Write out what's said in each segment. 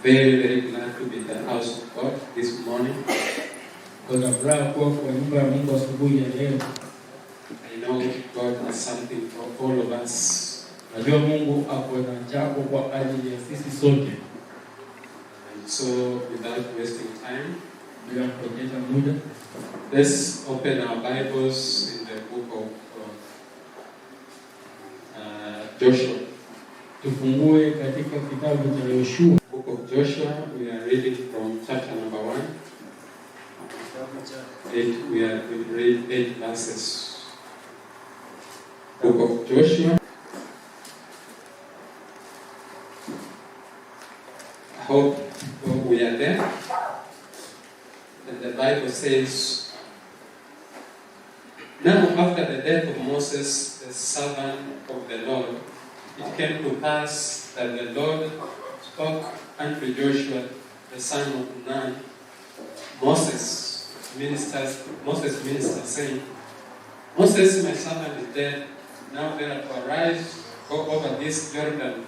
very, very glad to be in the house of God this morning. Kuna furaha kuwa kwa nyumba ya Mungu asubuhi ya leo. I know God has something for all of us. Najua Mungu ako na jambo kwa ajili ya sisi sote. And so, without wasting time, Bila kupoteza muda, let's open our Bibles in the book of Joshua. tufungue katika kitabu cha Yoshua. Book of Joshua, we are reading from chapter number 1. We read 8 verses. Book of Joshua. I hope we are there. And the Bible says, now after the death of Moses, the servant of the Lord, it came to pass that the Lord spoke unto Joshua, the son of Nun, Moses minister, saying, Moses, my servant, is dead. Now therefore arise, go over this Jordan,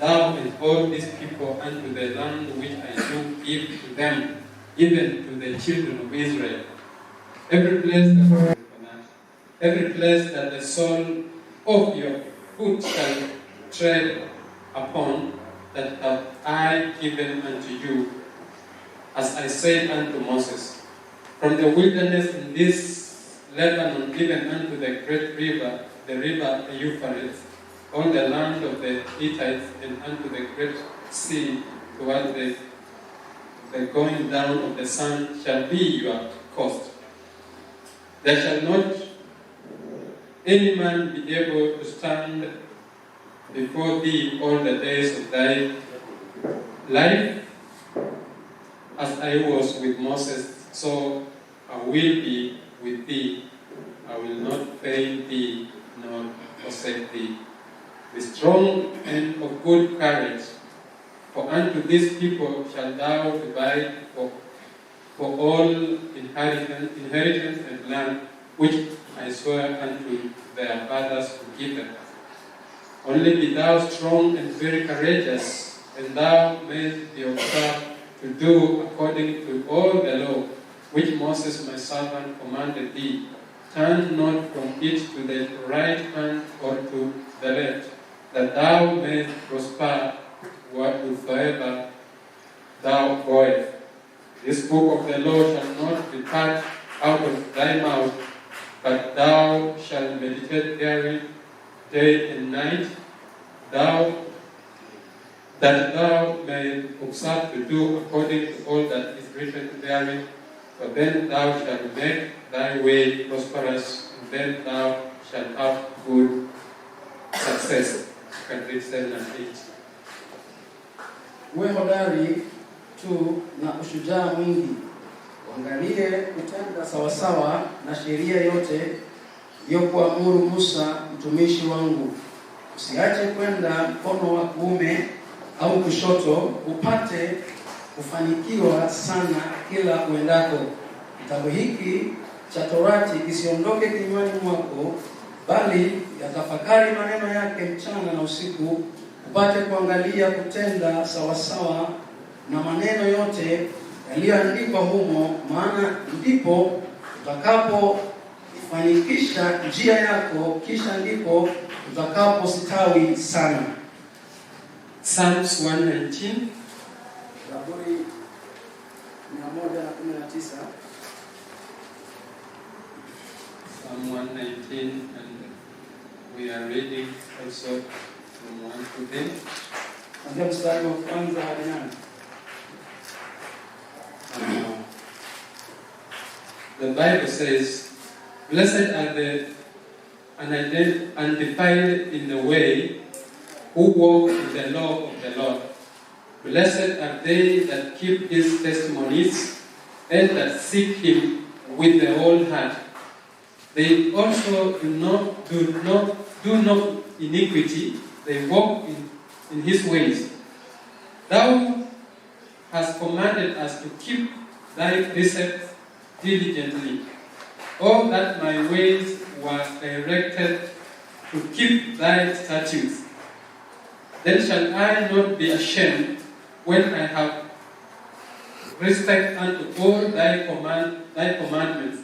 thou and all these people unto the land which I do give to them, even to the children of Israel. Every place that the sole of your foot shall tread upon, that have I given unto you, as I said unto Moses. From the wilderness in this Lebanon, even unto the great river, the river Euphrates, all the land of the Hittites, and unto the great sea, toward the going down of the sun, shall be your coast. There shall not any man be able to stand before thee all the days of thy life. As I was with Moses, so I will be with thee. I will not fail thee, nor forsake thee. Be strong and of good courage, for unto this people shalt thou divide for all inheritance and land, which I swear unto their fathers to give them. Only be thou strong and very courageous, and thou mayest be observed to do according to all the law which Moses my servant commanded thee. Turn not from it to the right hand or to the left, that thou mayest prosper whatsoever thou goest. This book of the law shall not depart out of thy mouth, but thou shalt meditate therein day and night, that thou mayest observe to do according to all that is written therein. For then thou shalt make thy way prosperous, and then thou shalt have good success. You can read 7 and 8. Uwe hodari tu na ushujaa mwingi, uangalie kutenda sawasawa na sheria yote iliyokuamuru Musa mtumishi wangu. Usiache kwenda mkono wa kuume au kushoto, upate kufanikiwa sana kila uendako. Kitabu hiki cha Torati kisiondoke kinywani mwako, bali yatafakari maneno yake mchana na usiku, upate kuangalia kutenda sawasawa na maneno yote yaliyoandikwa humo, maana ndipo utakapofanikisha njia yako, kisha ndipo utakapostawi sana. Psalms 119. Zaburi 119. Psalm 119, and we are reading also from 1 to 10. Ndio mstari wa kwanza hadi 8. The Bible says, blessed are the undefiled in the way, who walk in the law of the Lord. Blessed are they that keep his testimonies, and that seek him with the whole heart. They also do not iniquity, they walk in his ways. Thou hast commanded us to keep thy precepts diligently. All that my ways were directed to keep thy statutes. Then shall I not be ashamed, when I have respect unto all thy commandments,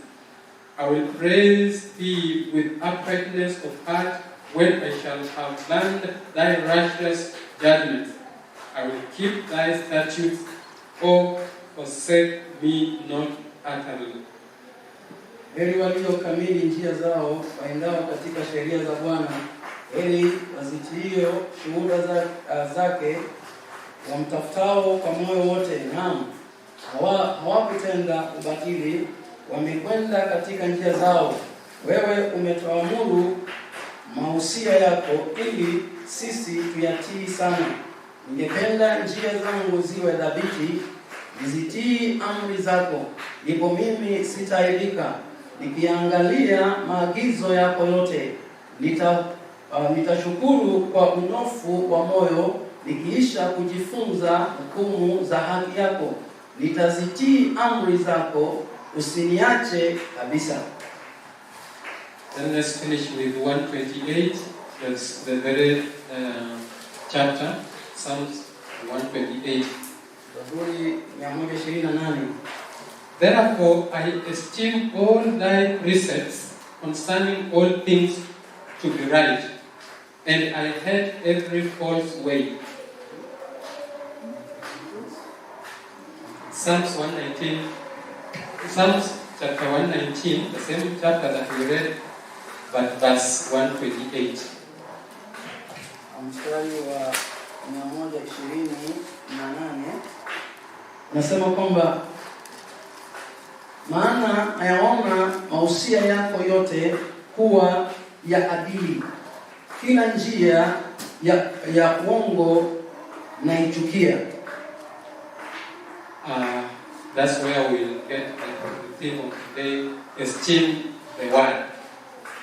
I will praise thee with uprightness of heart when I shall have learned thy righteous judgments. I will keep thy statutes, O forsake me not utterly. Heri waliokamili njia zao, waendao katika sheria za Bwana, heri wazitio shuhuda zake, wamtafutao kwa moyo wote. Naam, hawakutenda ubatili, wamekwenda katika njia zao. Wewe umetoamuru mausia yako, ili sisi tuyatii sana. Ningependa njia zangu ziwe dhabiti, nizitii amri zako, ndipo mimi sitaaibika. Nikiangalia maagizo yako yote, nitashukuru kwa unyofu wa moyo, nikiisha kujifunza hukumu za haki yako. Nitazitii amri zako, usiniache kabisa. Then let's finish with 128. That's the very chapter, Psalms 128. Zaburi 128. Therefore I esteem all thy precepts concerning all things to be right, and I hate every false way. Psalms chapter 119, the same chapter that we read, but verse 128. Mstari wa 128 nasema kwamba maana ayaona mausia yako yote kuwa ya adili, kila njia ya uongo naichukia. That's where we'll get the theme of today, esteem the word.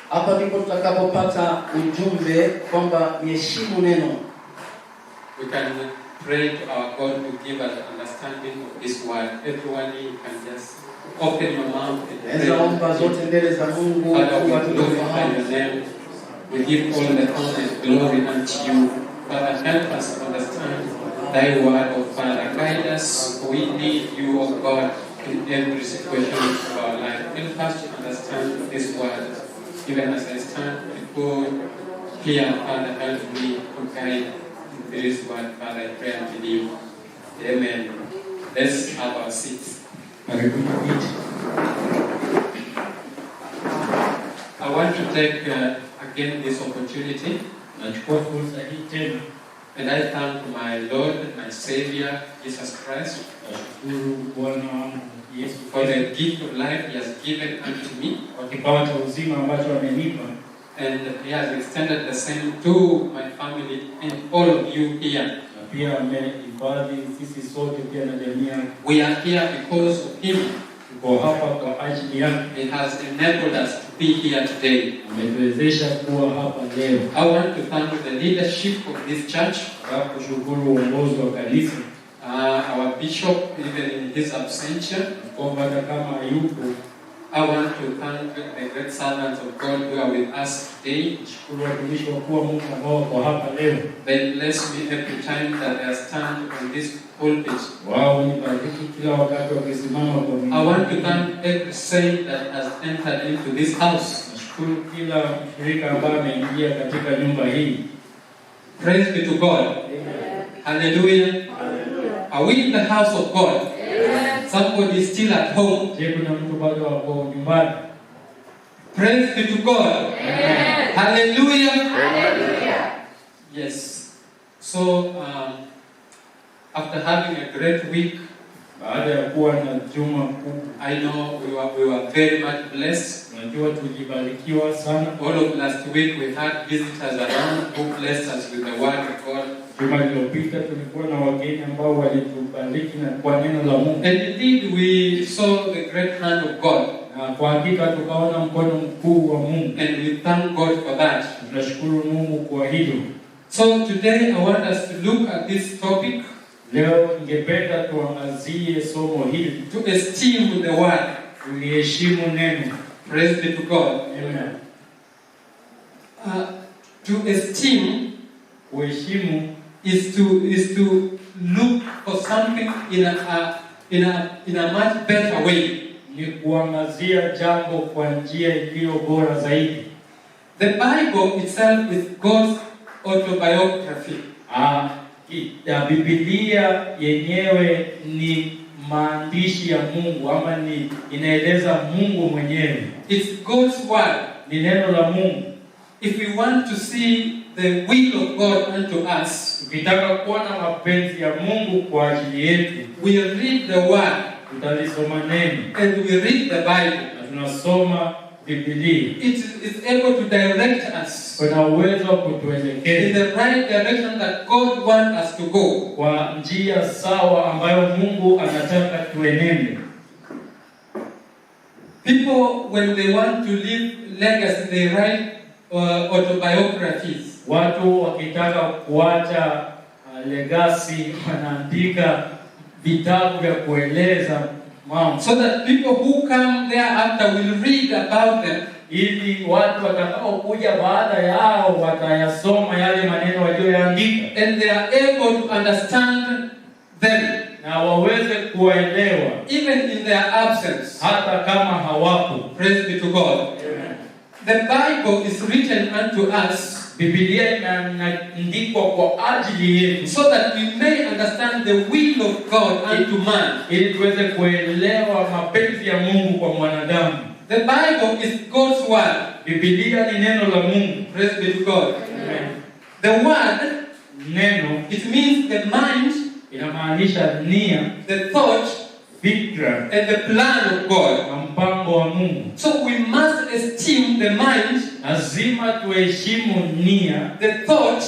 Hapa ndipo tutakapopata ujumbe kwamba heshimu neno. We can pray to our God to give us understanding of this word. Everyone, you can just open your mouth and pray. Father, we glorify your name. We give all the honor and glory unto you. Father, help us understand thy word, oh Father. Guide us. We need you, oh God, in every situation of our life. Help us to understand this word. Even as I stand before here, Father, help me to guide in this word, Father. I pray and believe. Amen. Let's have our seats. I want to take again this opportunity. And I thank my Lord and my Savior, Jesus Christ, for the gift of life He has given unto me. And He has extended the same to my family and all of you here. We are here because of Him. He has enabled us to be here today. I want to thank the leadership of this church. Our bishop, even in his absentia. I want to thank the great servants of God who are with us today. They bless me every time that they stand on this pulpit. I want to thank every saint that has entered into this house. Praise be to God. Amen. Hallelujah. Are we in the house of God? Amen. Somebody is still at home. Praise be to God. Amen. Hallelujah. Hallelujah. Yes. So, after having a great week, I know we were very much blessed. All of last week we had visitors around who blessed us with the word of God. And indeed we saw the great hand of God. And we thank God for that. So today I want us to look at this topic. To esteem the word. Praise be to God. Amen. To esteem is to look for something in a much better way. Ni kuangazia jambo kwa njia iliyo bora zaidi. The Bible itself is God's autobiography. Biblia yenyewe ni maandishi ya Mungu, ama ni inaeleza Mungu mwenyewe. It's God's word. Ni neno la Mungu. If we want to see the will of God unto us, tukitaka kuona mapenzi ya Mungu kwa ajili yetu, we read the word, tutalisoma neno, and we read the Bible. Na tunasoma Biblia. It is able to direct us. Kuna uwezo wa kutuelekeza in the right direction that God wants us to go. Kwa njia sawa ambayo Mungu anataka tuenende. People, when they want to leave legacy, they write autobiographies. Watu wakitaka kuacha legacy wanaandika vitabu vya kueleza mambo, so that people who come thereafter will read about them, ili watu watakaokuja baada yao watayasoma yale maneno waliyoandika, and they are able to understand them, na waweze kuelewa even in their absence, hata kama hawapo. Praise be to God. Amen. The Bible is written unto us, Biblia inaandikwa kwa ajili yetu, so that we may understand the will of God unto man, ili tuweze kuelewa mapenzi ya Mungu kwa mwanadamu. The Bible is God's word. Biblia ni neno la Mungu. Praise be to God. Amen. The word, neno, it means the mind, inamaanisha nia, the thought, fikra, and the plan of God. Na mpango wa Mungu. So we must esteem the mind, lazima tuheshimu nia, the thought,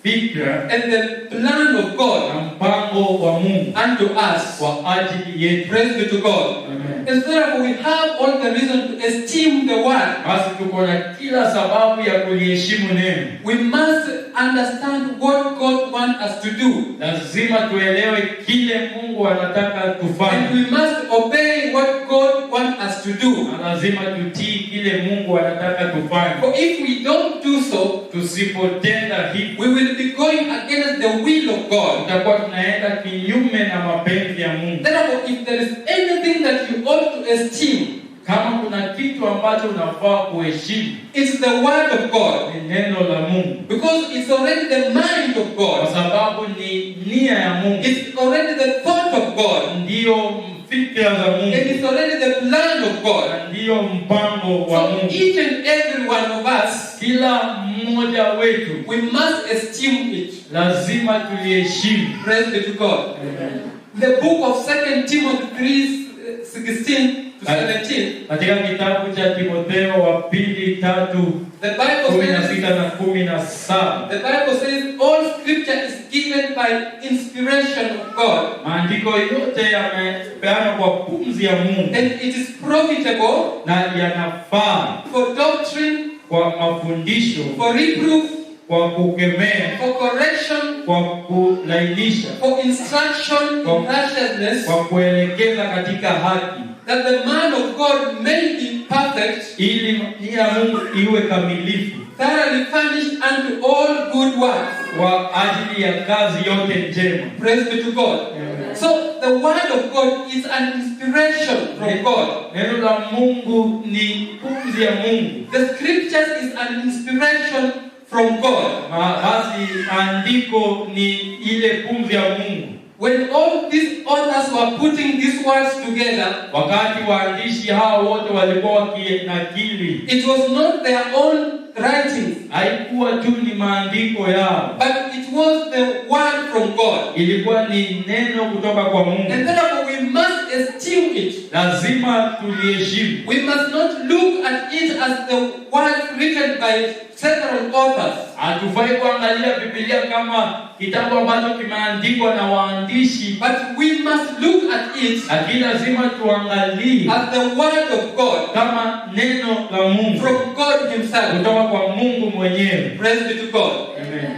fikra, and the plan of God, na mpango wa Mungu unto us, kwa ajili yetu. Praise be to God. Amen. And therefore we have all the reason to esteem the word. Basi tuko na kila sababu ya kuliheshimu neno. We must understand what God wants us to do. Lazima tuelewe kile Mungu anataka tufanye. And we must obey what God wants us to do. Na lazima tutii kile Mungu anataka tufanye. For if we don't do so, tusipotenda hivi, we will be going against the will of God. Tutakuwa tunaenda kinyume na mapenzi ya Mungu. Therefore, if there is anything that you ought to esteem, kama kuna kitu ambacho unafaa kuheshimu, it's the word of God. Ni neno la Mungu. Because it's already the mind of God. Kwa sababu ni nia ya Mungu. It's already the thought of God. Ndiyo fikra za Mungu. And it's already the plan of God. Ndiyo mpango wa Mungu. So each and every one of us, kila mmoja wetu, we must esteem it. Lazima tuliheshimu. Praise be to God. Amen. The book of 2 Timothy 3:16 to 17. Katika kitabu cha Timotheo wa pili 3, the Bible says, 16 na 17. The Bible says all scripture is given by inspiration of God. Maandiko yote yamepeanwa kwa pumzi ya Mungu. And it is profitable, na yanafaa for doctrine, kwa mafundisho, for reproof, kwa kukemea, for correction, kwa kulainisha, for instruction in righteousness, kwa kuelekeza katika haki, that the man of God may be perfect, ili nia ya Mungu iwe kamilifu, thoroughly furnished unto all good works, kwa ajili ya kazi yote njema. Praise be to God. Amen. So the word of God is an inspiration from God. Neno la Mungu ni pumzi ya Mungu. The scriptures is an inspiration from God. Basi andiko ni ile pumzi ya Mungu. When all these authors were putting these words together, wakati waandishi hao wote walikuwa wakinakili, it was not their own writings, haikuwa tu ni maandiko yao, but it was the word from God. Ilikuwa ni neno kutoka kwa Mungu. And therefore we must esteem it. Lazima tuliheshimu. We must not look at it as the words written by several authors. Hatufai kuangalia Biblia kama kitabu ambacho kimeandikwa na waandishi, but we must look at it, lakini lazima tuangalie as the word of God, kama neno la Mungu, from God himself, kutoka kwa Mungu mwenyewe. Praise be to God. Amen.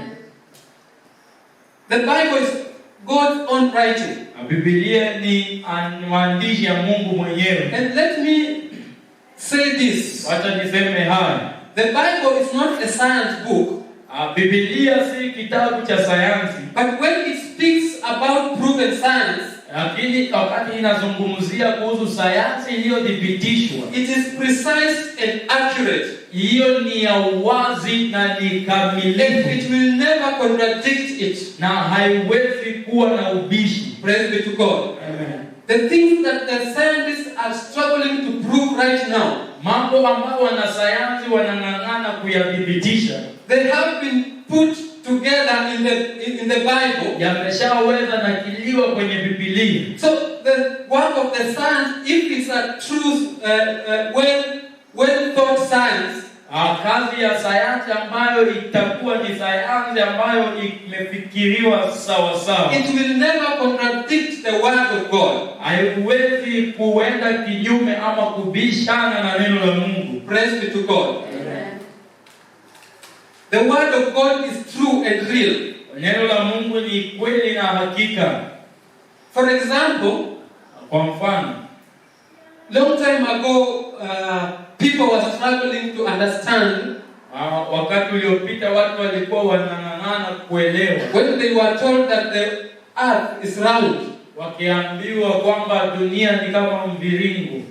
The Bible is God's own writing. Biblia ni maandishi ya Mungu mwenyewe. And let me say this. Wacha niseme haya. The Bible is not a science book. Biblia si kitabu cha sayansi, But when it speaks about proven science, lakini wakati inazungumzia kuhusu sayansi iliyothibitishwa, it is precise and accurate. hiyo ni ya uwazi na ni And kamilifu, it will never contradict it. na haiwezi kuwa na ubishi. Praise be to God. Amen. The things that the scientists are struggling to prove right now, Mambo ambayo wanasayansi wanang'ang'ana kuyathibitisha they have been put together in the Bible. yameshaweza nakiliwa kwenye Biblia. So the work of the science, if it's a true, well thought science, Kazi ya sayansi ambayo itakuwa ni sayansi ambayo imefikiriwa sawa sawa, it will never contradict the word of God. haiwezi kuenda kinyume ama kubishana na neno la Mungu. Praise be to God. Amen. The word of God is true and real. Neno la Mungu ni kweli na hakika. For example, Kwa mfano, long time ago, people were struggling to understand wakati uliopita watu walikuwa wanang'ang'ana kuelewa, when they were told that the earth is round. wakiambiwa kwamba dunia ni kama mviringo.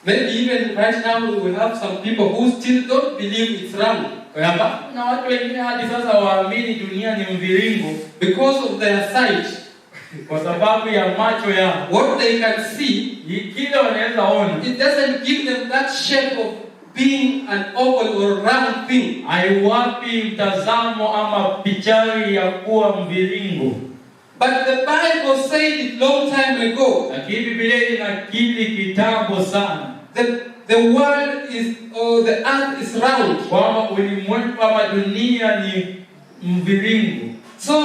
Maybe even right now we will have some people who still don't believe it's round. Na watu wengine hadi sasa waamini dunia ni mviringo Because of their sight, kwa sababu ya macho yao. what they can see, Kile wanaweza ona it doesn't give them that shape of being an oval or round thing. haiwapi mtazamo ama pichari ya kuwa mviringo. But the Bible said it long time ago. Lakini Biblia inakili kitambo sana The world is, or the earth is round. kwamba ulimwengu ama dunia ni mviringo. So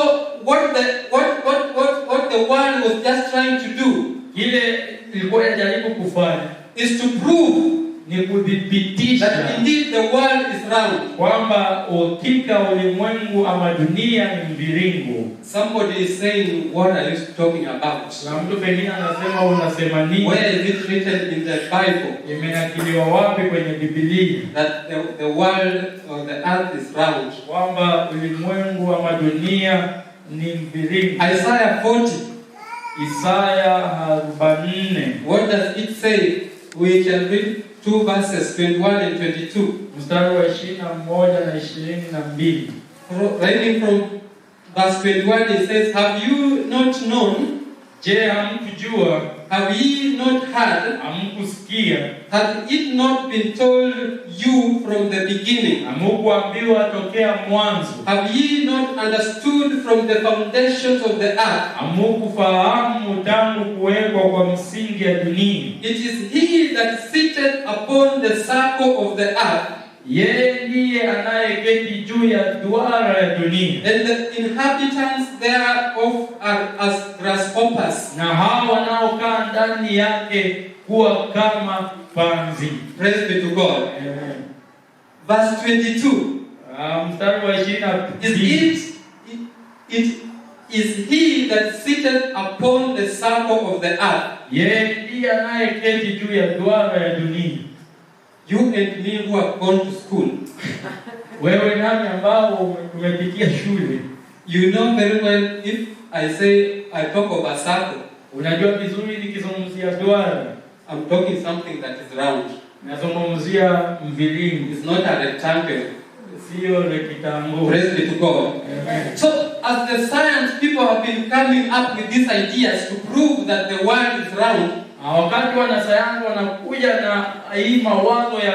what the world was just trying to do Kile ilikuwa inajaribu kufanya is to prove ni kudhibitisha that indeed the world is round. kwamba hakika ulimwengu ama dunia ni mviringo. Somebody is saying, what are you talking about? Na mtu pengine anasema unasema nini? Where is it written in the Bible Imenakiliwa wapi kwenye Biblia that the world or the earth is round? kwamba ulimwengu ama dunia ni mviringo? Isaiah 40. Isaya 44 What does it say? We can read 2 verses, 21 and 22. mstari wa 21 na 22. Writing from verse 21, it says, have you not known? Je, hamkujua? Have ye not heard? Hamkusikia? Had it not been told you from the beginning? Hamkuambiwa tokea mwanzo? Have ye not understood from the foundations of the earth? Hamkufahamu tangu kuwekwa kwa msingi ya dunia? It is he that sitteth upon the circle of the earth, Yeye ndiye anayeketi juu ya duara ya dunia, and the inhabitants thereof are as grasshoppers. na hao wanaokaa ndani yake kuwa kama panzi. Praise be to God. Amen. Verse 22. Mstari wa 22. It is he that sitteth upon the circle of the earth. Yeye ndiye anayeketi juu ya duara ya dunia. You and me who have gone to school, Wewe nani ambao umepitia shule, you know very well if I say I talk of a circle, unajua vizuri nikizungumzia duara, I'm talking something that is round. nazungumzia mviringo, It's not a rectangle. sio rectangle. Praise be to God. Amen. So, as the science people have been coming up with these ideas to prove that the world is round, Wakati wanasayansi wanakuja na hii mawazo ya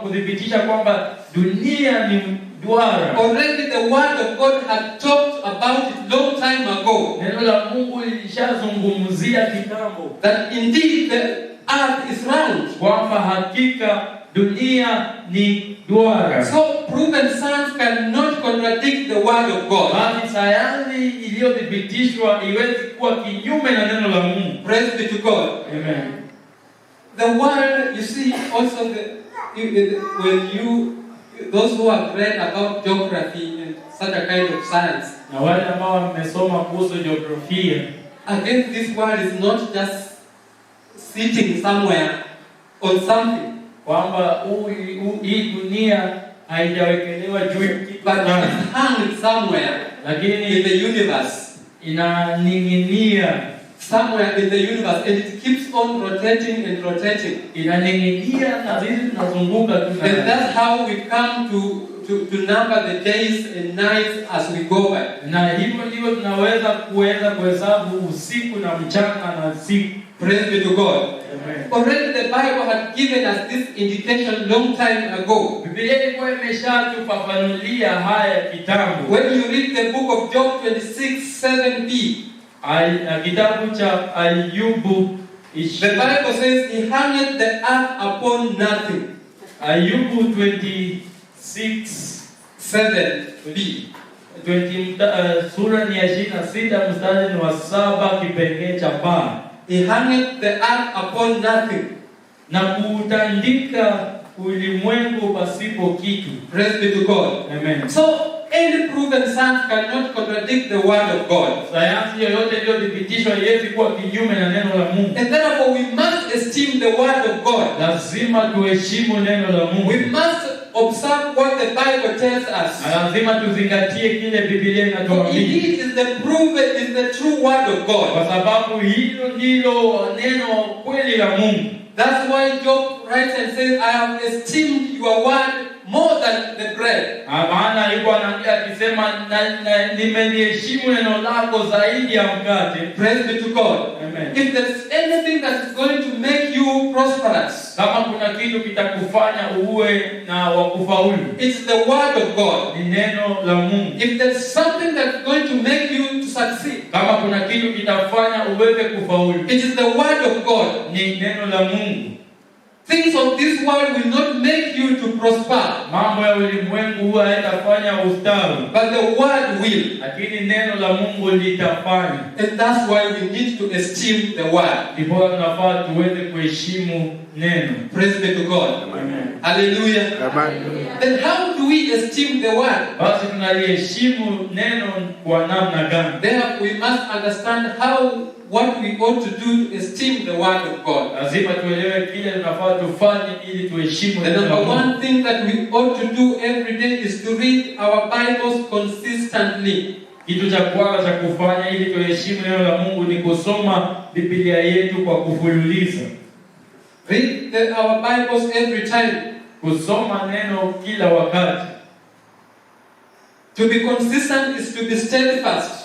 kudhibitisha kwamba dunia ni duara, already the word of God had talked about it long time ago. neno la Mungu lilishazungumzia kitambo That indeed the earth is round. kwamba hakika dunia ni duara. So proven science cannot contradict the word of God. Basi sayansi iliyothibitishwa iwezi kuwa kinyume na neno la Mungu. Praise be to God. Amen. The world, you see, also those who have read about geography and such a kind of science, Na wale ambao wamesoma kuhusu jiografia, again, this world is not just sitting somewhere on something. kwamba hii dunia haijawekelewa juu ya kitu but fulani, it's hung somewhere in lakini the universe. inaning'inia, Somewhere in the universe, and it keeps on rotating and rotating. inaning'inia na sisi tunazunguka tu. And that's how we come to number the days and nights as we go by. Na hivyo ndivyo tunaweza kuhesabu usiku na mchana na siku. Praise be to God. Amen. Already the Bible had given us this indication long time ago. Biblia ilikuwa imeshatufafanulia haya kitambo. When you read the book of Job 26:7b, Kitabu cha Ayubu, the Bible says he hangeth the earth upon nothing. Ayubu 26:7b. 20 sura ni ya 26 mstari wa 7 kipengee cha ba. He hangeth the earth upon nothing. Na kuutandika ulimwengu pasipo kitu. Praise be to God. Amen. So any proven science cannot contradict the word of God. Sayansi yoyote iliyothibitishwa haiwezi kuwa kinyume na neno la Mungu. And therefore we must esteem the word of God. Lazima tuheshimu neno la Mungu. We must observe what the Bible tells us. Lazima tuzingatie kile Biblia inatuambia. Indeed is the proven, is the true word of God. Kwa sababu hilo ndilo neno kweli la Mungu. That's why Job writes and says, I have esteemed your word more than the bread. Maana yuko akisema nimeliheshimu neno lako zaidi ya mkate. Praise be to God. Amen. If there's anything that is going to make you prosperous, kama kuna kitu kitakufanya uwe na wakufaulu, it's the word of God. Ni neno la Mungu. If there's something that's going to make you to succeed, kama kuna kitu kitafanya uweze kufaulu, it is the word of God. Ni neno la Mungu. Things of this world will not make you to prosper. Mambo ya ulimwengu huwa hayatafanya ustawi, but the word will. Lakini neno la Mungu litafanya. And that's why we need to esteem the word. Ndipo tunafaa tuweze kuheshimu neno. Praise be to God. Amen. Hallelujah. Amen. Then how do we esteem the word? Basi tunaliheshimu neno kwa namna gani? Therefore we must understand what we ought to do to esteem the word of God. Lazima tuelewe kile tunafaa tufanye ili tuheshimu The number one thing that we ought to do every day is to read our Bibles consistently. Kitu cha kwanza cha kufanya ili tuheshimu neno la Mungu ni kusoma Biblia yetu kwa kufululiza. Read our Bibles every time. Kusoma neno kila wakati. To be consistent is to be steadfast.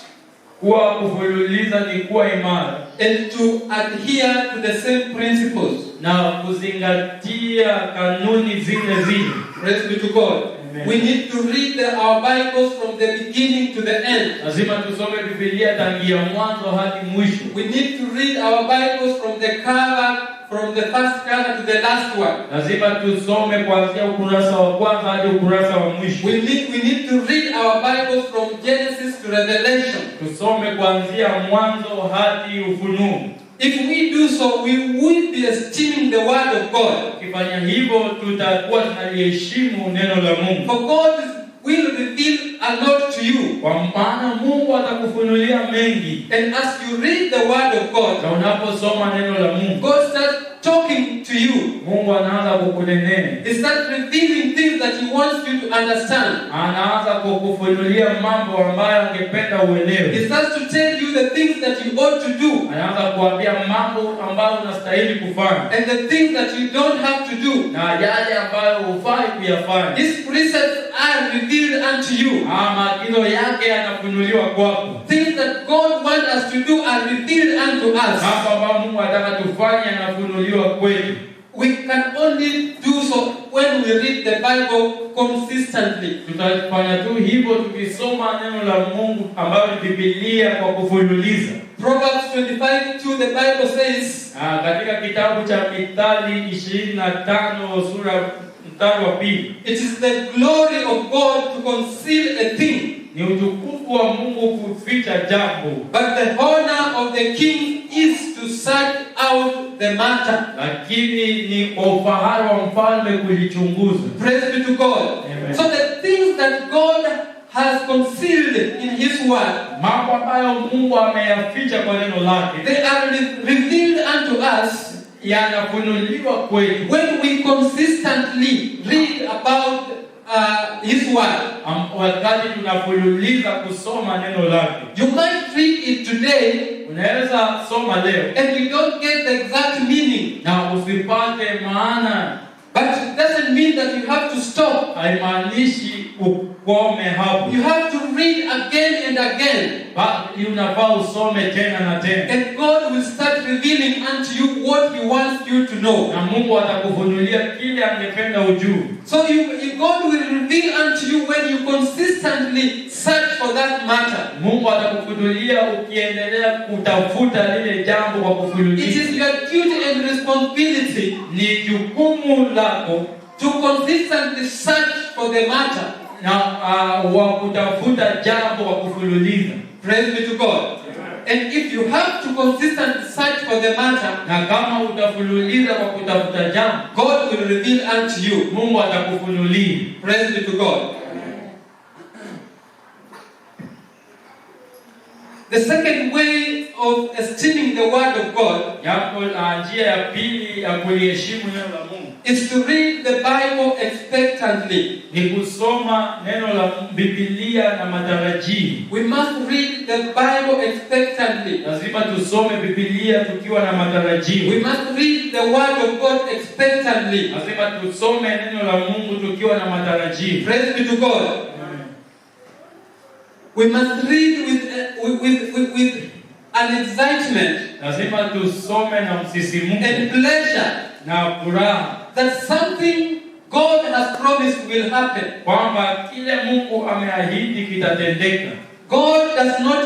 Kuwa kufululiza ni kuwa imara. And to adhere to the same principles. Na kuzingatia kanuni zile zile. Praise be to God. Amen. We need to read our Bibles from the beginning to the end. Lazima tusome Biblia tangia mwanzo hadi mwisho. We need to read our Bibles from the cover, from the first cover to the last one. Lazima tusome kuanzia ukurasa wa kwanza hadi ukurasa wa mwisho. We need to read our Bibles from Genesis to Revelation. Tusome kuanzia mwanzo hadi Ufunuo. If we do so, we will be esteeming the word of God. Ukifanya hivyo tutakuwa tunaliheshimu neno la Mungu. For God will reveal a lot to you. Kwa maana Mungu atakufunulia mengi. And as you read the word of God, na unaposoma neno la Mungu, God starts talking to you. Mungu anaanza kukunenea. He starts revealing things that He wants you to understand. Anaanza kukufunulia mambo ambayo angependa uelewe. He starts to tell you the things that you ought to do. Anaanza kuambia mambo ambayo unastahili kufanya. And the things that you don't have to do. Na yale ambayo hufai kuyafanya. These precepts are revealed unto you. Maagizo yake yanafunuliwa kwako. Things that God wants us to do are revealed unto us. Mambo ambayo Mungu anataka tufanye yanafunuliwa kwetu. We can only do so when we read the Bible consistently. Tutafanya tu hivyo tukisoma neno la Mungu ambayo ni Biblia kwa kufululiza. Proverbs 25:2 the Bible says, katika kitabu cha Mithali 25 sura mstari wa 2, it is the glory of God to conceal a thing. Ni utukufu wa Mungu kuficha jambo. But the honor of the king is to search out the matter. Lakini ni kwa ufahari wa mfalme kulichunguza. Praise be to God. Amen. So the things that God has concealed in His word, mambo ambayo Mungu ameyaficha kwa neno lake, they are revealed unto us, yanafunuliwa kwetu when we consistently read about His word. Wakati tunafululiza kusoma neno lake. You might read it today, Unaweza soma leo and you don't get the exact meaning. na usipate maana. But it doesn't mean that you have to stop. Haimaanishi ukome hapo. You have to read again and again. Unafaa usome tena na tena. And God will start revealing unto you what He wants you to know. Na Mungu atakufunulia kile angependa ujue. So God will reveal unto you when you consistently search for that matter. Mungu atakufunulia ukiendelea kutafuta lile jambo kwa kufunulia. It is your duty and responsibility. Ni jukumu lako to consistently search for the matter. Na wa kutafuta jambo kwa kufululiza. Praise be to God. And if you have to consistently search for the matter, na kama utafululiza kwa kutafuta jambo, God will reveal unto you. Mungu atakufunulia. Praise be to God. The second way of esteeming the word of God, njia ya pili ya kuliheshimu neno la Mungu, is to read the Bible expectantly. Ni kusoma neno la Biblia na matarajio. We must read the Bible expectantly. Lazima tusome Biblia tukiwa na matarajio. We must read the word of God expectantly. Lazima tusome neno la Mungu tukiwa na matarajio. Praise be to God. We must read with an excitement. Lazima tusome na msisimuko and pleasure na furaha that something God has promised will happen. Kwamba kile Mungu ameahidi kitatendeka. God does not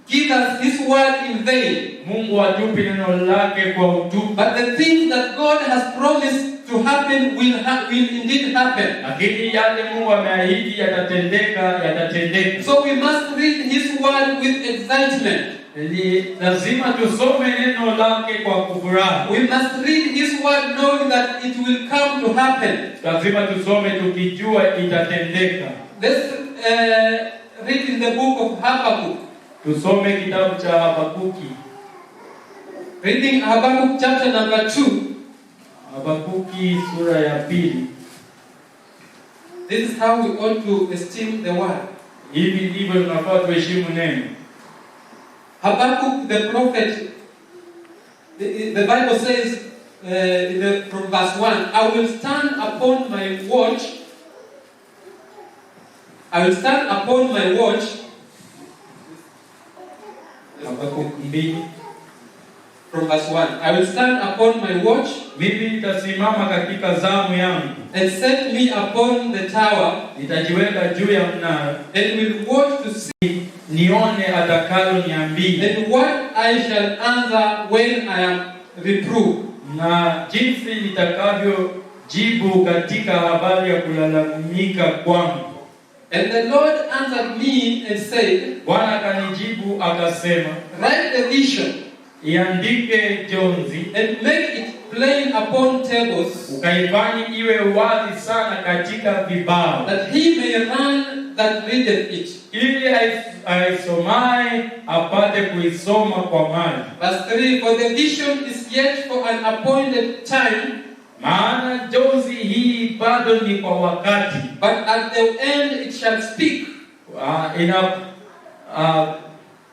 give us His word in vain. Mungu hatupi neno lake kwa utupu. But the things that God has promised to happen will indeed happen. Lakini yale Mungu ameahidi yatatendeka. So we must read His word with excitement. Lazima tusome neno lake kwa kufurahi. We must read His word knowing that it will come to happen. Lazima tusome tukijua itatendeka. Let's read in the book of Habakkuk. Tusome kitabu cha Habakuki. Reading Habakkuk chapter number 2. Habakuki sura ya 2. This is how we ought to esteem the word. Hivi ndivyo tunafaa tuheshimu neno. Habakkuk the prophet, the Bible says from verse 1, I will stand upon my watch. I will stand upon my watch. Habakkuk 2 from verse 1. I will stand upon my watch. Mimi nitasimama katika zamu yangu. And set me upon the tower. Nitajiweka juu ya mnara. And will watch to see. Nione atakalo niambie. And what I shall answer when I am reproved. Na jinsi nitakavyo jibu katika habari ya kulalamika kwangu. And the Lord answered me and said, Bwana akanijibu akasema, write the vision. Iandike jonzi. And make it plain upon tables. Ukaifanye iwe wazi sana katika vibao. That he may run that readeth it. Ili aisomaye apate kuisoma kwa mali. Verse 3, for the vision is yet for an appointed time. Maana jonzi hii bado ni kwa wakati. But at the end it shall speak.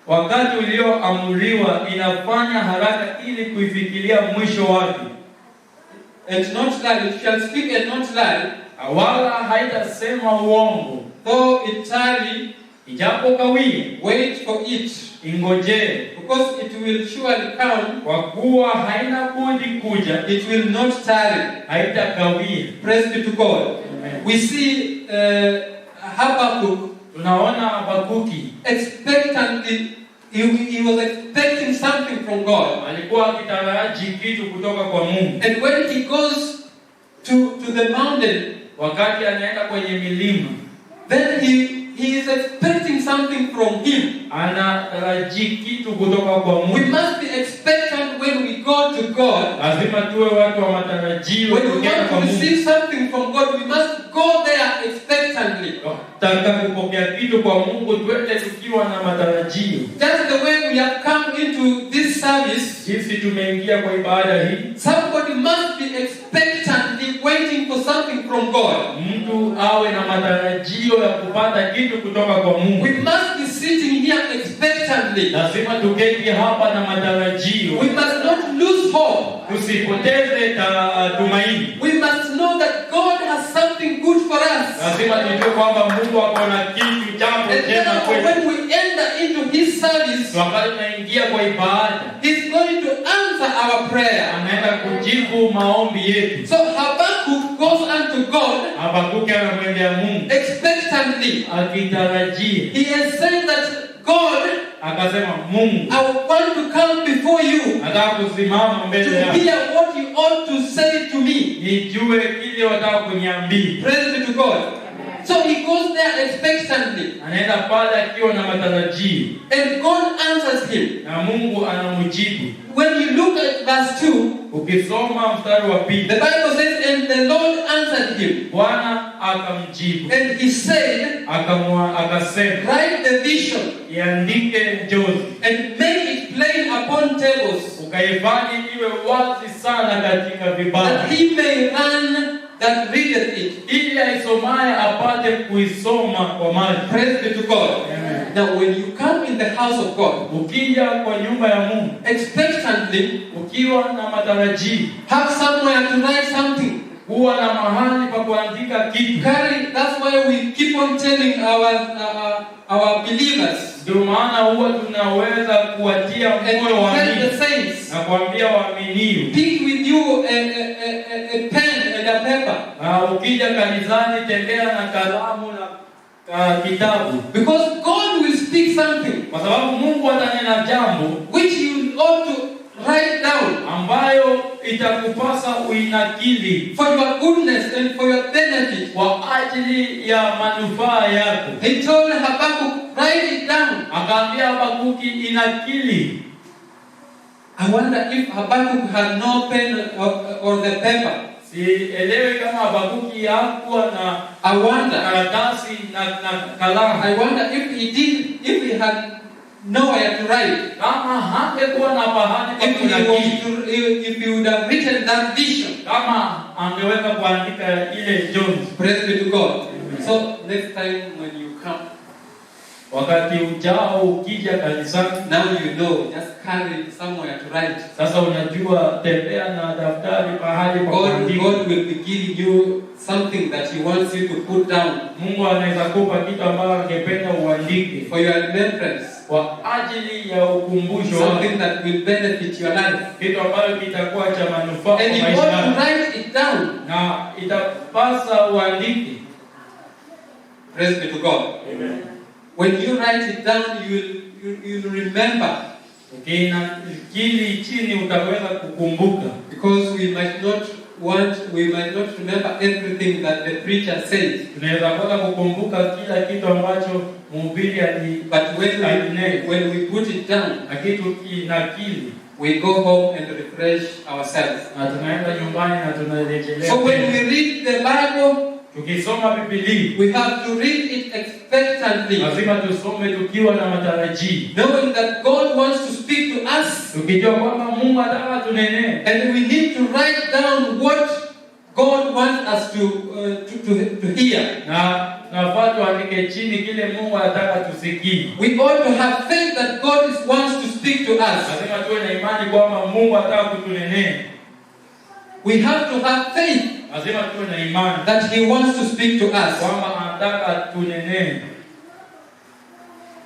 Wakati ulioamriwa inafanya haraka ili kuifikiria mwisho wake. And not lie, it shall speak and not lie. Wala haitasema uongo. Though it tarry, ijapo kawie, wait for it. Ingojee, because it will surely come. Kwa kuwa haina budi kuja. It will not tarry. Haitakawia. Praise be to God. Amen. We see Habakkuk. Tunaona Habakuki expectantly, he was expecting something from God. Alikuwa akitaraji kitu kutoka kwa Mungu. And when he goes to the mountain, wakati anaenda kwenye milima, then he is expecting something from him. Anataraji kitu kutoka kwa Mungu. We must be expectant when we go to God. Lazima tuwe watu wa matarajio. When we want to receive something from God, we must go there expectantly. Taka kupokea kitu kwa Mungu, twende tukiwa na matarajio. That's the way we have come into this service. Jinsi tumeingia kwa ibada hii. Somebody must be expectantly waiting for something from God. Mtu mtu awe na matarajio ya kupata kitu kutoka kwa Mungu. We must be sitting here expectantly. Lazima tuketi hapa na matarajio. We must not lose hope. Tusipoteze tumaini. We must know that God has something good for us. Lazima tujue kwamba Mungu ako na kitu jambo jema kwetu. When we enter into His service, wakati tunaingia kwa ibada, He's going to answer our prayer. Anaenda kujibu maombi yetu. So Habakkuk goes unto God, Habakuki anamwendea Mungu expectantly. akitarajia. He has said that God, akasema, Mungu, I want to come before you nataka kusimama to mbele yako, hear what you ought to say to me. nijue kile wataka kuniambia. Praise be to God. So he goes there expectantly, Anaenda pale akiwa na matarajio, and God answers him. na Mungu anamjibu. When you look at verse 2, Ukisoma mstari wa the pili, Bible says, and the Lord answered him, Bwana akamjibu, and he said, akasema, write the vision iandike njozi, and make it plain upon tables, ukaifanye iwe wazi sana katika that vibao, he may run that readeth it. ili aisomaye apate kuisoma kwa maji. Praise be to God. Amen. Now when you come in the house of God, Ukija kwa nyumba ya Mungu expectantly, ukiwa na matarajio, have somewhere to write something. huwa na mahali pa kuandika kitu. That's why we keep on telling our believers Ndio maana huwa tunaweza kuwatia moyo and tell waamini the saints, na kuambia waaminio, pick with you a pen and a paper, ukija kanisani tembea na kalamu na kitabu, because God will speak something kwa sababu Mungu atanena jambo which you ought to write down ambayo itakupasa uinakili for your goodness and for your benefit. kwa ajili ya manufaa yako. He told Habakkuk, write it down. Akaambia Habakuki, inakili. I wonder if Habakkuk had no pen or the paper. Sielewi kama Habakuki hakuwa na I wonder. karatasi na kalamu. I wonder if he had nowhere to write. Kama hangekuwa na pahali pa kunakili, If he would have written that vision. kama angeweza kuandika ile njozi. Praise be to God. So next time when you come, Wakati ujao ukija kanisani, now you know, just carry somewhere to write. sasa unajua, tembea na daftari pahali pa kuandika. God will be giving you something that He wants you to put down Mungu anaweza kupa kitu ambacho angependa uandike for your remembrance, kwa ajili ya ukumbusho, something that will benefit your life. kitu ambacho kitakuwa cha manufaa kwa And you maisha want yako, to write it down. na itapasa uandike. Praise be to God. Amen. When you write it down, you'll remember, Ukinakili chini utaweza kukumbuka, because we might not remember everything that the preacher says. tunaweza kosa kukumbuka kila kitu ambacho mhubiri But when we put it down, na kitu kinakili, we go home and refresh ourselves. na tunaenda nyumbani na tunarejelea. So when we read the Bible, Tukisoma Biblia, we have to read it expectantly, lazima tusome tukiwa na matarajio, knowing that God wants to speak to us, tukijua kwamba Mungu anataka tunenee, and we need to write down what God wants us to hear. na nafaa tuandike chini kile Mungu anataka tusikie. We ought to have faith that God wants to speak to us. Lazima tuwe na imani kwamba Mungu anataka kutunenea. We have to have faith Lazima tuwe na imani that He wants to speak to us. kwamba anataka tunenee.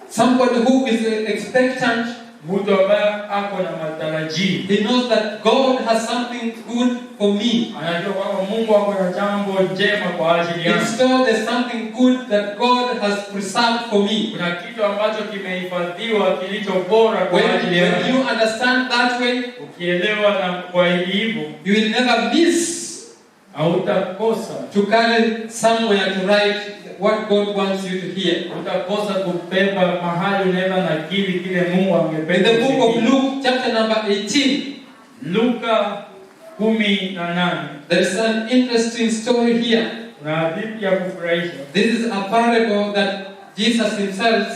Somebody who is expectant, Mtu ambaye ako na matarajio, he knows that God has something good for me. anajua kwamba Mungu ako na jambo njema kwa ajili In yangu. store, there's something good that God has preserved for me. Kuna kitu ambacho kimehifadhiwa kilicho bora kwa ajili When yangu. you understand that way, Ukielewa na kwa hivyo, you will never miss hautakosa to carry somewhere to write what God wants you to hear. utakosa kubeba mahali unaweza nakili kile Mungu In angependa. the book of usikie. Luke, chapter number 18, Luka 18, there is an interesting story here. na hadithi ya kufurahisha. This is a parable that Jesus himself,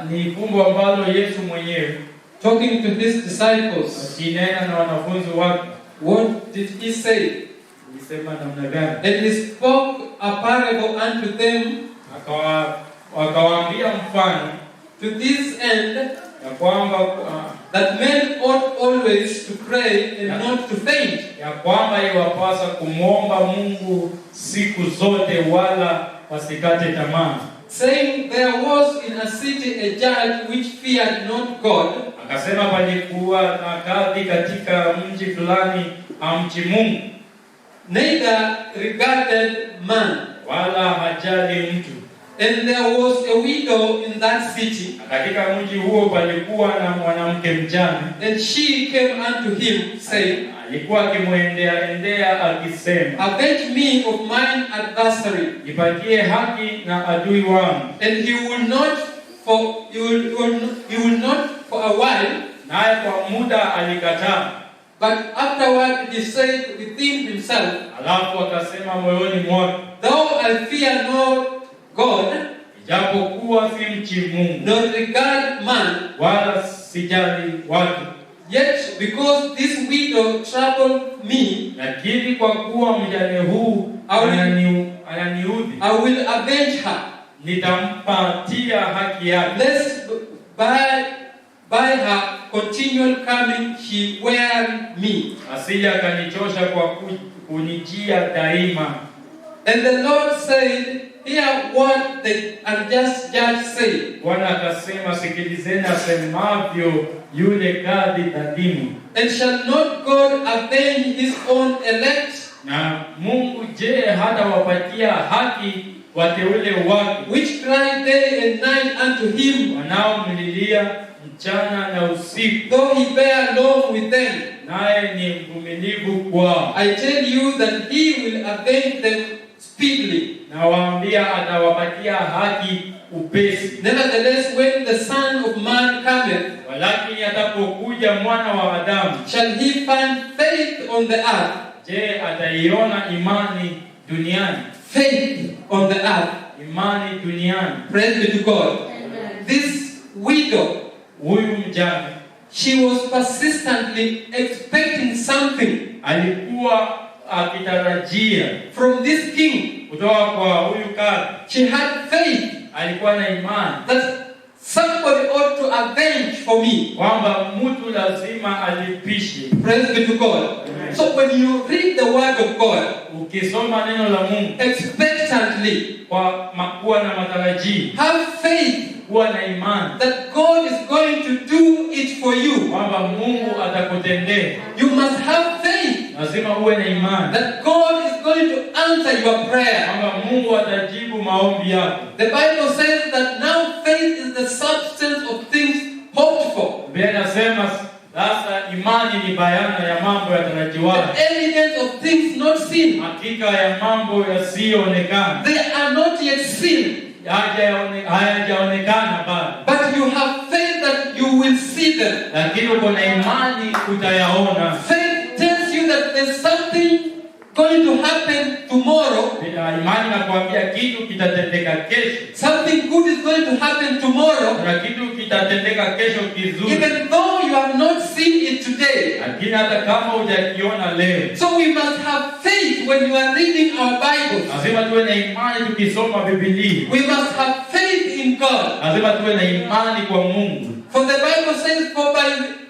Ni fumbo ambalo Yesu mwenyewe talking to his disciples, akinena na wanafunzi wake. what did he say? Ulisema namna gani? And he spoke a parable unto them Wakawaambia mfano to this end, ya kwamba that men ought always to pray and not to faint. ya kwamba iwapasa kumwomba Mungu siku zote wala wasikate tamaa. Saying, there was in a city a judge which feared not God, Akasema palikuwa na kadhi katika mji fulani amchi Mungu, neither regarded man. wala hajali mtu. And there was a widow in that city, Katika mji huo palikuwa na mwanamke mjane, and she came unto him, saying, alikuwa akimwendea akisema, avenge me of mine adversary. nipatie haki na adui wangu. And he will not for a while, Naye kwa muda alikataa. but afterward he said within himself, Alafu akasema moyoni mwake, though I fear not God, ijapokuwa si mchi Mungu nor regard man, wala sijali watu, yet because this widow troubled me, lakini kwa kuwa mjane huu ananiudhi, I will avenge her, nitampatia haki yake, lest by her continual coming she wear me. asije akanichosha kwa kunijia daima. And the Lord said, hear what the unjust judge said. Bwana akasema, sikilizeni asemavyo yule kadhi dhalimu. And shall not God avenge his own elect, Na Mungu je, hata wapatia haki wateule wake, which cry day and night unto him, wanaomlilia mchana na usiku, though he bear long with them? naye ni mvumilivu kwao. I tell you that he will avenge them speedily. Na waambia atawapatia haki upesi. Nevertheless, when the Son of Man cometh, Walakini atapokuja mwana wa Adamu, shall he find faith on the earth? je, ataiona imani duniani? Faith on the earth. Imani duniani. Praise be to God. Amen. This widow, Huyu mjane she was persistently expecting something alikuwa akitarajia from this king. kutoka kwa huyu kadhi. She had faith Alikuwa na imani that somebody ought to avenge for me. kwamba mtu lazima alipishe. Praise be to God. Amen. So when you read the word of God Ukisoma neno la Mungu expectantly, kwa kuwa na matarajio, have faith kuwa na imani that God is going to do it for you. kwamba Mungu atakutendea. You must have faith Lazima uwe na imani that God is going to answer your prayer. kwamba Mungu atajibu maombi yako. The Bible says that now faith is the substance of things hoped for, Biblia inasema sasa imani ni bayana ya mambo yatarajiwayo, the evidence of things not seen. hakika ya mambo yasiyoonekana. They are not yet seen, Hayajaonekana bado, but you have faith that you will see them. lakini uko na imani utayaona. Faith tells you that there's something going to happen tomorrow. Imani nakwambia kitu kitatendeka kesho. Something good is going to happen tomorrow, Kuna kitu kitatendeka kesho kizuri, even though you have not seen it today. lakini hata kama hujakiona leo. So we must have faith when you are reading our Bible. Lazima tuwe na imani tukisoma Biblia. We must have faith in God. Lazima tuwe na imani kwa Mungu. For the Bible says, for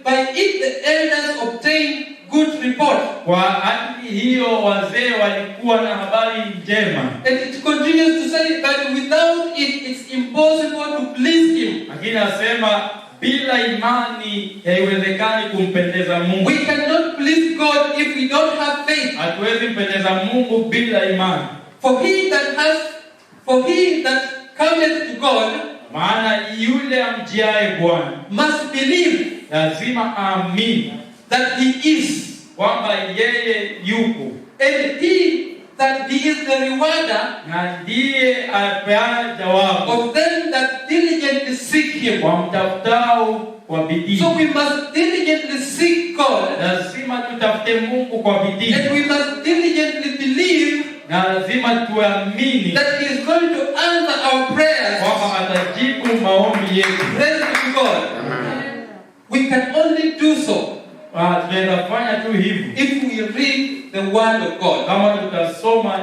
by it the elders obtained good report. Kwa ajili hiyo wazee walikuwa na habari njema. And it continues to say, but without it, it's impossible to please Him. Lakini nasema bila imani haiwezekani kumpendeza Mungu. We cannot please God if we don't have faith. Hatuwezi mpendeza Mungu bila imani. For he that cometh to God Maana yule amjiaye Bwana must believe lazima aamini that He is, kwamba yeye yupo, and that He is the rewarder na ndiye apeana jawabu of them that diligently seek Him. kwa mtafutao kwa bidii. So we must diligently seek God, Lazima tutafute Mungu kwa bidii, and we must diligently believe na lazima tuamini that He is going to answer our prayers. kwamba atajibu maombi yetu. Praise be to God. We can only do so tunaweza fanya tu hivi if we read the word of God. kama tutasoma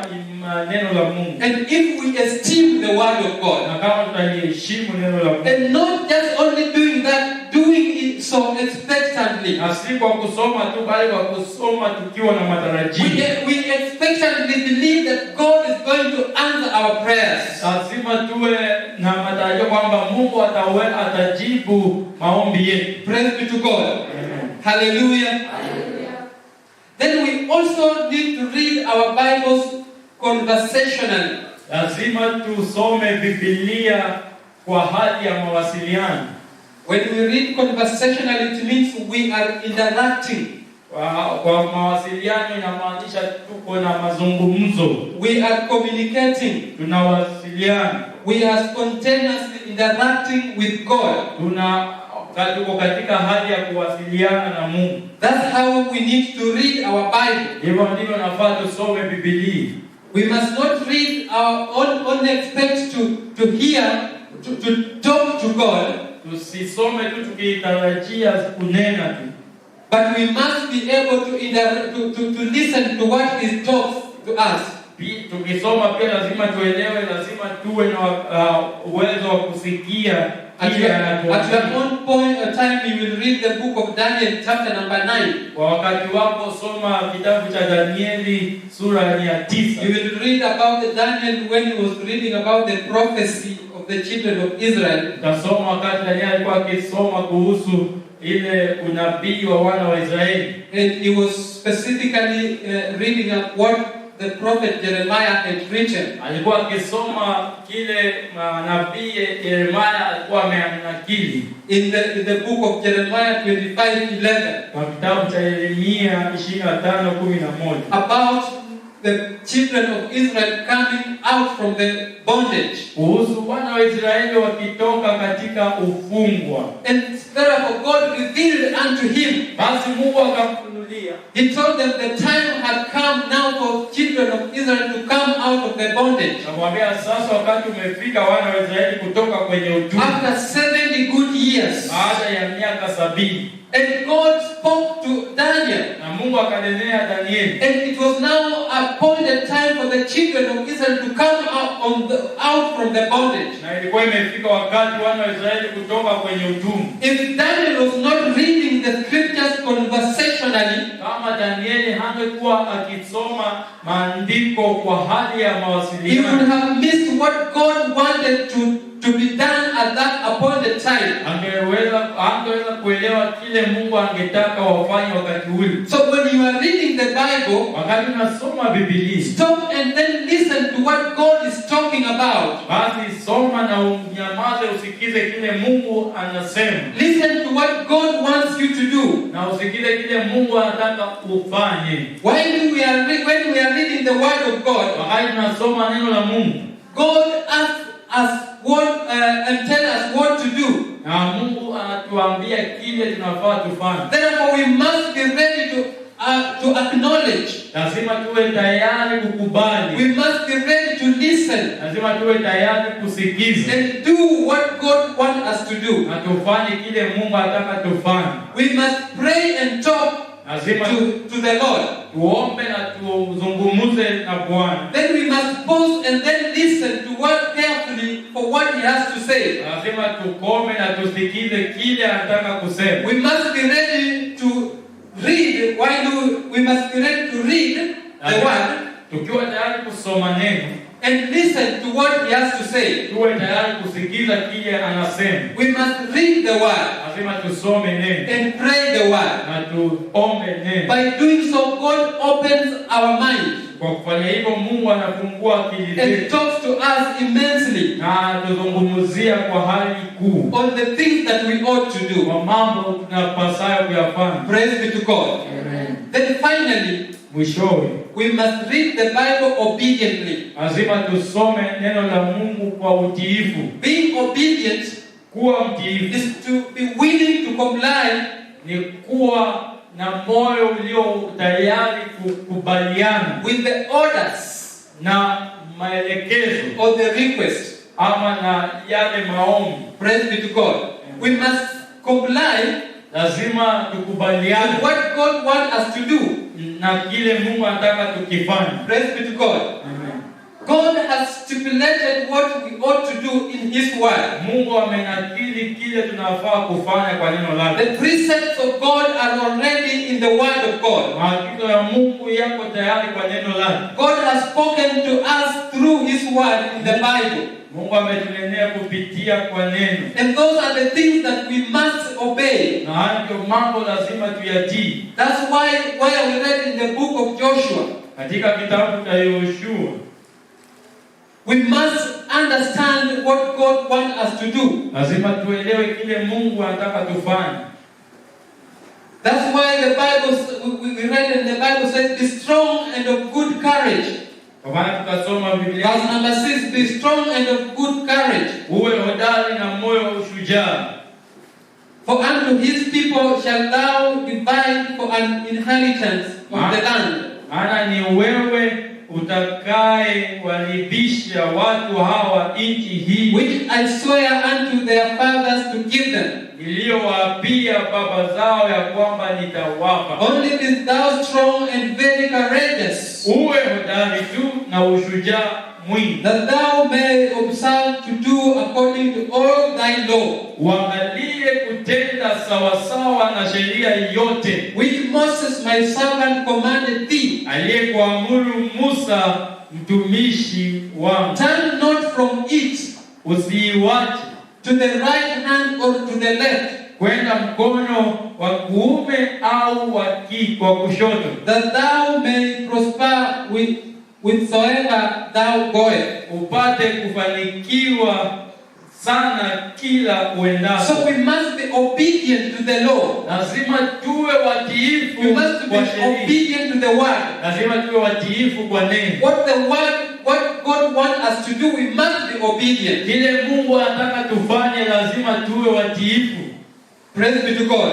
neno la Mungu, And if we esteem the word of God. na kama tutaliheshimu neno la Mungu, And not just only doing that, doing it so expectantly. na si kwa kusoma tu bali kwa kusoma tukiwa na matarajio. We expectantly believe that God is going to answer our prayers. Lazima tuwe na matarajio kwamba Mungu atajibu maombi yetu. Praise be to God. Amen. Hallelujah. Then we also need to read our Bibles conversationally. Lazima tusome Biblia kwa hali ya mawasiliano. When we read conversationally, it means we are interacting. Kwa mawasiliano inamaanisha tuko na mazungumzo. We are communicating. Tunawasiliana. We are spontaneously interacting with God. Tuko katika hali ya kuwasiliana na Mungu. That's how we need to read our Bible. Hivyo ndivyo nafaa tusome Biblia. We must not read our own expect to hear, to talk to God. Tusisome tu tukitarajia kunena tu. But we must be able to listen to what He talks to us. Tukisoma pia lazima tuelewe, lazima tuwe na uwezo wa kusikia. At your own point of time, you will read the book of Daniel, chapter number 9. Kwa wakati wako soma kitabu cha Danieli sura ya 9. You will read about Daniel when he was reading about the prophecy of the children of Israel. Tasoma wakati Danieli alikuwa akisoma kuhusu ile unabii wa wana wa Israeli. And he was specifically reading up what the prophet Jeremiah had written. Alikuwa akisoma kile nabii Yeremia alikuwa ameanakili. In the book of Jeremiah 25:11. Kwa kitabu cha Yeremia 25:11. About the children of Israel coming out from the bondage. Kuhusu wana wa Israeli wakitoka katika ufungwa. And therefore God revealed unto him. Basi Mungu akamfunulia. He told them the time had come now for children of Israel to come out of the bondage. Akamwambia sasa wakati umefika wana wa Israeli kutoka kwenye utumwa. After 70 good years. Baada ya miaka 70. And God spoke to Daniel. Na Mungu akanenea Danieli. And it was now appointed time for the children of Israel to come out from the bondage. Na ilikuwa imefika wakati wana wa Israeli kutoka kwenye utumwa. If Daniel was not reading the scriptures conversationally, kama Danieli hangekuwa akisoma maandiko kwa hali ya he mawasiliano, would have missed what God wanted to be done at that appointed time. angeweza kuelewa kile Mungu angetaka wafanye wakati ule. So when you are reading the Bible, wakati unasoma Biblia, stop and then listen to what God is talking about. basi soma na unyamaze usikize kile Mungu anasema. Listen to what God wants you to do. Na usikize kile Mungu anataka ufanye. When we are reading the word of God, wakati tunasoma neno la Mungu, God asks us what and tell us what to do. Na Mungu anatuambia kile tunafaa tufanye. Therefore we must be ready to acknowledge. Lazima tuwe tayari kukubali. We must be ready to listen. Lazima tuwe tayari kusikiza. And do what God wants us to do. Na tufanye kile Mungu anataka tufanye. We must pray and talk to the Lord. Tuombe na tuzungumze na Bwana. Then we must pause and then listen to what carefully for what He has to say. Lazima tukome na tusikize kile anataka kusema. We must be ready to read. We must be ready to read the word. Tukiwa tayari kusoma neno. And listen to what He has to say. Tuwe tayari kusikiza kile anasema. We must read the word. Lazima tusome neno. And pray the word. Na tuombe neno. By doing so, God opens our mind. Kwa kufanya hivyo Mungu anafungua akili zetu. And talks to us immensely. Na tuzungumzia kwa hali kuu. On the things that we ought to do. Kwa mambo tunapasayo kuyafanya. Praise be to God. Amen. Then finally, mwishowe, we must read the Bible obediently. Lazima tusome neno la Mungu kwa utiifu. Being obedient, kuwa mtiifu, is to be willing to comply, ni kuwa na moyo ulio tayari kukubaliana with the orders na maelekezo or the request, ama na yale maombi. Praise be to God. We must comply lazima with tukubaliane what God wants us to do. na kile Mungu anataka tukifanye. Praise be to God. Amen. God has stipulated what we ought to do in His Word. Mungu amenakili kile tunafaa kufanya kwa neno lake. The precepts of God are already in the Word of God. Maagizo ya Mungu yako tayari kwa neno lake. God has spoken to us through His Word in the Bible. Mungu ametunenea kupitia kwa neno. And those are the things that we must obey. Na hayo ndio mambo lazima tuyatii. That's why we read in the book of Joshua, Katika kitabu cha Yoshua, we must understand what God wants us to do. lazima tuelewe kile Mungu anataka tufanye. That's why the Bible, we read in the Bible says, be strong and of good courage. Kwa maana tukasoma Biblia, Verse number 6, be strong and of good courage. uwe hodari na moyo wa ushujaa. For unto His people shall thou divide for an inheritance of the land, Maana ni wewe utakaye walibisha watu hawa nchi hii which I swear unto their fathers to give them. niliyowaapia baba zao ya kwamba nitawapa. Only be thou strong and very courageous, Uwe hodari tu na ushujaa mwingi, that thou may observe to do according to all thy law, uangalie kutenda sawasawa na sheria yote which Moses my servant commanded thee. aliyekuamuru Musa mtumishi wangu. Turn not from it Usiiwache to the right hand or to the left, kwenda mkono wa kuume au wa kushoto, that thou may prosper whithersoever thou goest. upate kufanikiwa sana kila uendapo. So we must be obedient to the law. Lazima tuwe watiifu We must be kwa sheria. obedient to the word. Lazima tuwe watiifu kwa neno. What God wants us to do, we must be obedient. Kile Mungu anataka tufanye lazima tuwe watiifu. Praise be to God.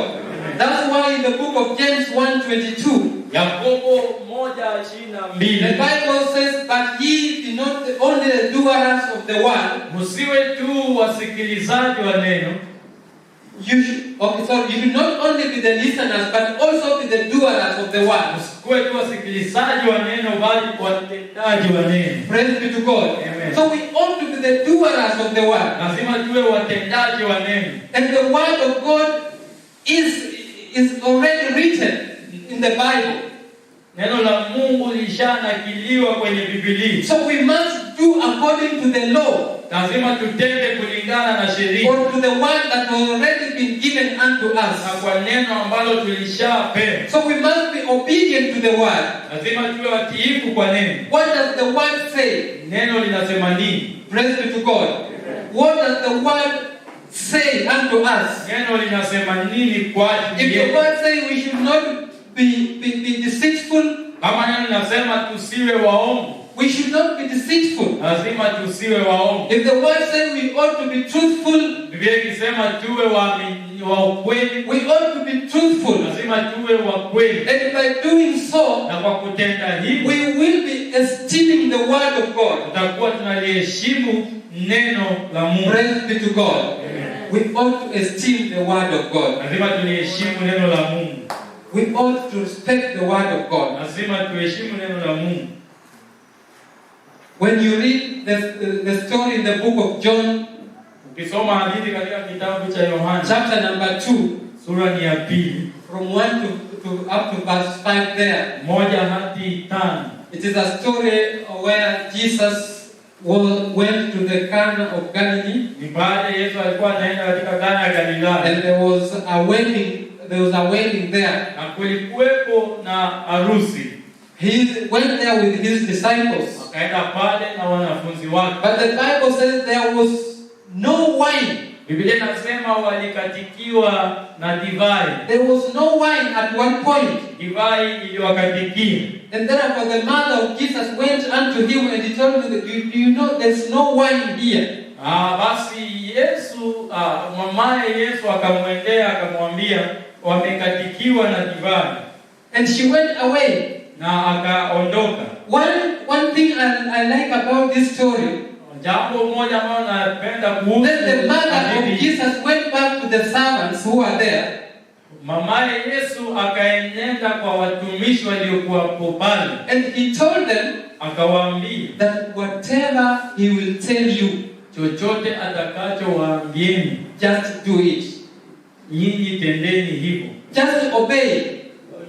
That's why in the book of James 1:22, Yakobo the 1:22, Bible says, but ye be not only the doers of the word. msiwe tu wasikilizaji wa neno. You should not only be the listeners, but also be the doers of the word. Msikuwe tu wasikilizaji wa neno bali watendaji wa neno. Praise be to God. Amen. So we ought to be the doers of the word. Lazima tuwe watendaji wa neno. And the word of God is already written in the Bible. Neno la Mungu lishanakiliwa kwenye Biblia. So we must do according to the law, Lazima tutende kulingana na sheria or to the word that has already been given unto na us. kwa neno ambalo tulishapewa. So we must be obedient to the word. Lazima tuwe watiifu kwa neno. What does the word say? Neno linasema nini? Praise be to God. What does the word say unto us? Neno linasema nini kwa If ajili the yetu? word say we should not be deceitful, Kama neno linasema tusiwe waongo, we should not be deceitful. lazima tusiwe waongo. If the word say we ought to be truthful, Biblia ikisema tuwe wa ukweli, we ought to be truthful. lazima tuwe wa kweli. And by doing so, Na kwa kutenda hivi, we will be esteeming the word of God. tutakuwa tunaliheshimu neno la Mungu. Praise be to God. We ought to esteem the word of God. Lazima tuliheshimu neno la Mungu. We ought to respect the word of God. Lazima tuheshimu neno la Mungu. When you read the story in the book of John, Ukisoma hadithi katika kitabu cha Yohana, chapter number 2, sura ni ya 2, from 1 to up to verse 5 there, 1 hadi 5. it is a story where Jesus went to the Cana of Galilee, Ni baada Yesu alikuwa anaenda katika Kana ya Galilaya, and there was a wedding there. na kulikuwepo na harusi. He went there with his disciples. Akaenda pale na wanafunzi wake. But the Bible says there was no wine. Biblia inasema walikatikiwa na divai. There was no wine at one point. Divai iliwakatikia. And therefore the mother of Jesus went unto him and he told him that you know there's no wine here. Basi Yesu, mamaye Yesu akamwendea akamwambia wamekatikiwa na divai. And she went away. Na akaondoka. One thing I like about this story, Jambo moja ambalo napenda kuhusu then the mother of hadithi. Jesus went back to the servants who were there. Mamaye Yesu akaenenda kwa watumishi waliokuwa pale, and he told them akawaambia that whatever he will tell you, chochote atakachowaambieni, just do it. nyinyi tendeni hivyo. Just obey.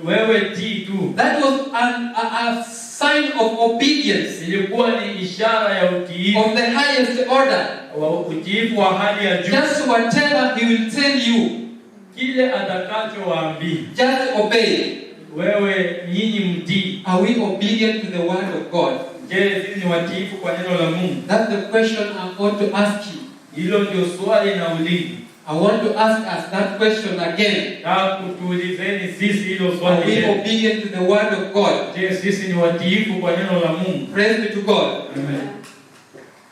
Wewe tii tu. That was a sign of obedience. Ilikuwa ni ishara ya utiifu Of the highest order. Utiifu wa hali ya juu. Just whatever he will tell you, kile atakachowaambia, just obey. Wewe nyinyi mtii. Are we obedient to the word of God? Je, sisi ni watiifu kwa neno la Mungu? That's the question I want to ask you. Hilo ndio swali nauliza. I want to ask us that question again. Kutuulizeni sisi hilo swali. Are we obedient to the word of God? Je, sisi ni watiifu kwa neno la Mungu? Praise be to God. Amen.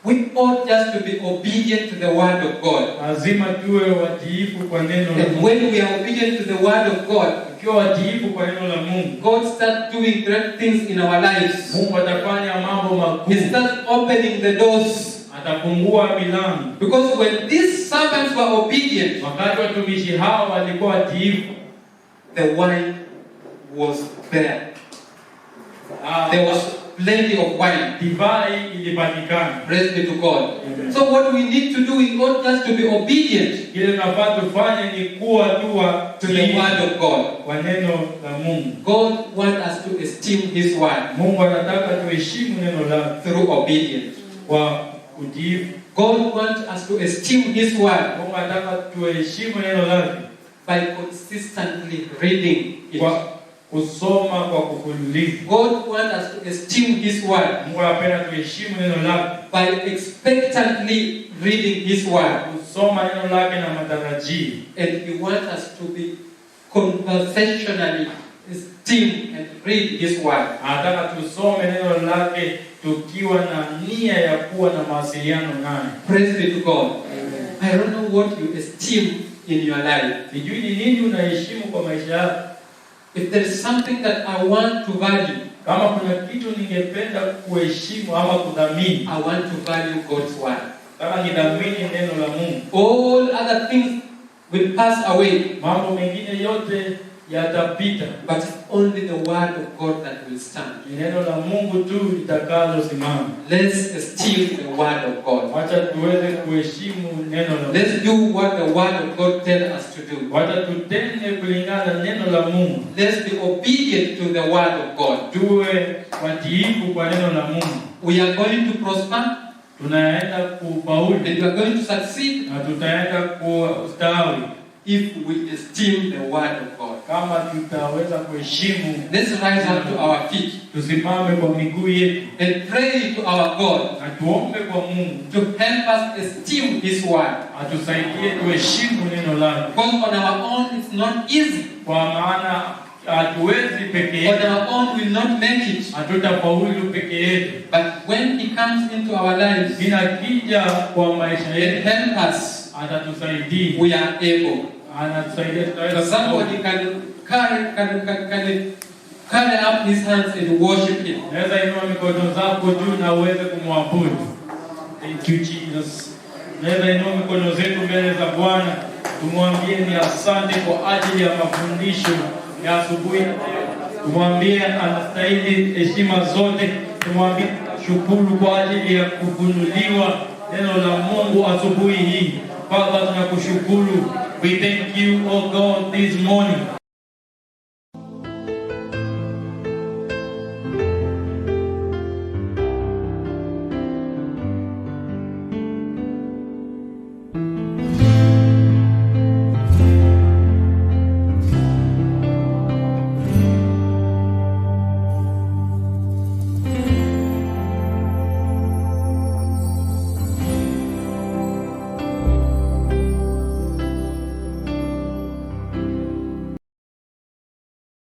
We ought just to be obedient to the word of God. Lazima tuwe watiifu kwa neno la And Mungu. when we are obedient to the word of God, ukiwa watiifu kwa neno la Mungu, God starts doing great things in our lives. Mungu atafanya mambo makuu. He starts opening the doors. Atafungua milango. Because when these servants were obedient, wakati watumishi hao walikuwa watiifu, the wine was there. There was plenty of wine. Divai ilipatikana. Praise be to God. Amen. So what we need to do is not just to be obedient Kile tunafaa tufanye ni kuwa to the word of God. Kwa neno la Mungu. God wants us to esteem His word. Mungu anataka tuheshimu neno lake through obedience. Kwa utiifu. God wants us to esteem His word. Mungu anataka tuheshimu neno lake by consistently reading it. Kwa kusoma kwa kufululiza. God wants us to esteem His word. Mungu anapenda tuheshimu neno lake by expectantly reading His word. Kusoma neno lake na matarajio. And He wants us to be conversationally esteem and read His word. Anataka tusome neno lake tukiwa na nia ya kuwa na mawasiliano naye. Praise be to God. Amen. I don't know what you esteem in your life. Sijui ni nini unaheshimu kwa maisha yako. If there is something that I want to value, kama kuna kitu ningependa kuheshimu ama kudhamini, I want to value God's word. Kama nidhamini neno la Mungu. All other things will pass away. Mambo mengine yote yatapita. But it's only the word of God that will stand. Neno la Mungu tu litakalosimama. Let's esteem the word of God. Wacha tuweze kuheshimu neno la Mungu. Let's do what the word of God tells us to do. Wacha tutende kulingana na neno la Mungu. Let's be obedient to the word of God. Tuwe watiifu kwa neno la Mungu. We are going to prosper. Tunaenda kufaulu. And we are going to succeed. Na tutaenda kustawi. If we esteem the word of God. Kama tutaweza kuheshimu. Let's rise up to our feet. Tusimame kwa miguu yetu. And pray to our God. Na tuombe kwa Mungu. To help us esteem His word. Atusaidie tuheshimu neno lake. Because on our own it's not easy. Kwa maana hatuwezi peke yetu. On our own we will not make it. Hatutafaulu peke yetu. But when He comes into our lives, inakija kwa maisha yetu, and help us, atatusaidia. we are able. Anatusaidia So somebody can carry up his hands and worship Him. Naweza inua mikono zako juu na uweze kumwabudu. Thank you Jesus. Naweza inua mikono zetu mbele za Bwana, tumwambie ni asante kwa ajili ya mafundisho ya asubuhi. Tumwambie anastahili heshima zote. Tumwambie shukuru kwa ajili ya kufunuliwa neno la Mungu asubuhi hii. Father, tunakushukuru. We thank you, oh God, this morning.